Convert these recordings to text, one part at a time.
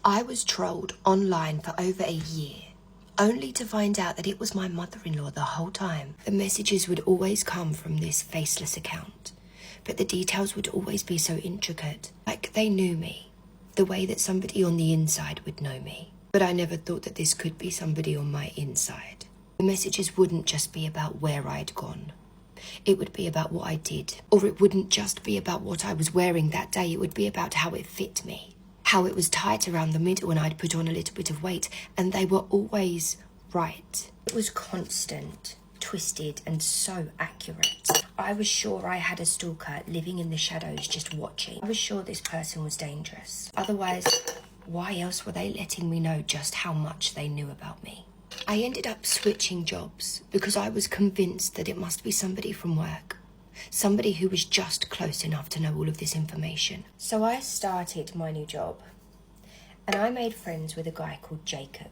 I was trolled online for over a year, only to find out that it was my mother-in-law the whole time. The messages would always come from this faceless account, but the details would always be so intricate, like they knew me, the way that somebody on the inside would know me. But I never thought that this could be somebody on my inside. The messages wouldn't just be about where I'd gone. It would be about what I did. Or it wouldn't just be about what I was wearing that day. It would be about how it fit me, how it was tight around the middle and I'd put on a little bit of weight, and they were always right. It was constant, twisted, and so accurate. I was sure I had a stalker living in the shadows just watching. I was sure this person was dangerous. Otherwise, why else were they letting me know just how much they knew about me? I ended up switching jobs because I was convinced that it must be somebody from work. Somebody who was just close enough to know all of this information. So I started my new job and I made friends with a guy called Jacob.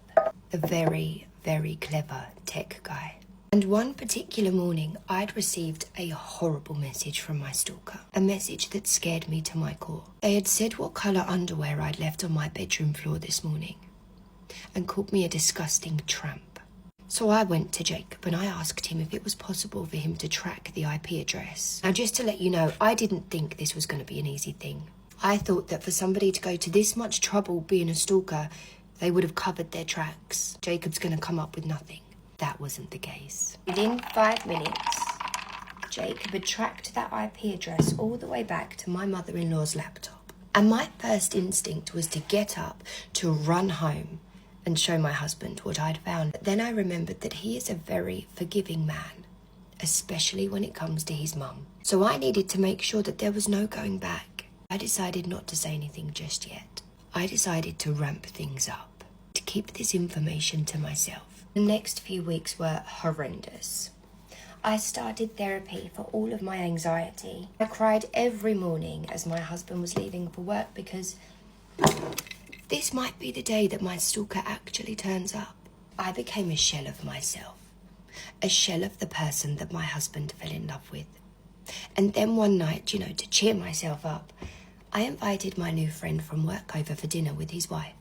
A very, very clever tech guy. And one particular morning, I'd received a horrible message from my stalker. A message that scared me to my core. They had said what colour underwear I'd left on my bedroom floor this morning and called me a disgusting tramp. So I went to Jacob and I asked him if it was possible for him to track the IP address. Now, just to let you know, I didn't think this was going to be an easy thing. I thought that for somebody to go to this much trouble being a stalker, they would have covered their tracks. Jacob's going to come up with nothing. That wasn't the case. Within 5 minutes, Jacob had tracked that IP address all the way back to my mother-in-law's laptop. And my first instinct was to get up, to run home and show my husband what I'd found. But then I remembered that he is a very forgiving man, especially when it comes to his mum. So I needed to make sure that there was no going back. I decided not to say anything just yet. I decided to ramp things up, to keep this information to myself. The next few weeks were horrendous. I started therapy for all of my anxiety. I cried every morning as my husband was leaving for work because this might be the day that my stalker actually turns up. I became a shell of myself, a shell of the person that my husband fell in love with. And then one night, to cheer myself up, I invited my new friend from work over for dinner with his wife.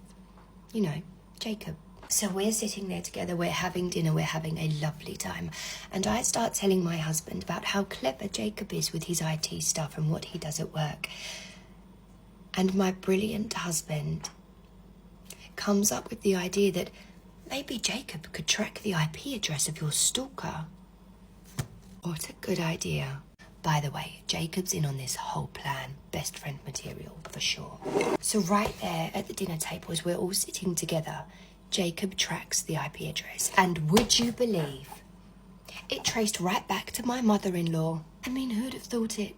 Jacob. So we're sitting there together, we're having dinner, we're having a lovely time. And I start telling my husband about how clever Jacob is with his IT stuff and what he does at work. And my brilliant husband comes up with the idea that maybe Jacob could track the IP address of your stalker. What a good idea. By the way, Jacob's in on this whole plan. Best friend material, for sure. So right there at the dinner table, as we're all sitting together, Jacob tracks the IP address. And would you believe, it traced right back to my mother-in-law. I mean, who'd have thought it?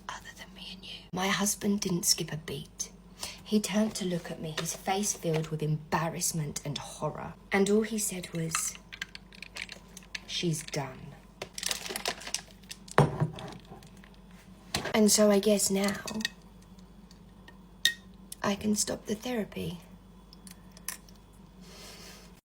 Other than me and you. My husband didn't skip a beat. He turned to look at me, his face filled with embarrassment and horror. And all he said was, "She's done." And so I guess now I can stop the therapy.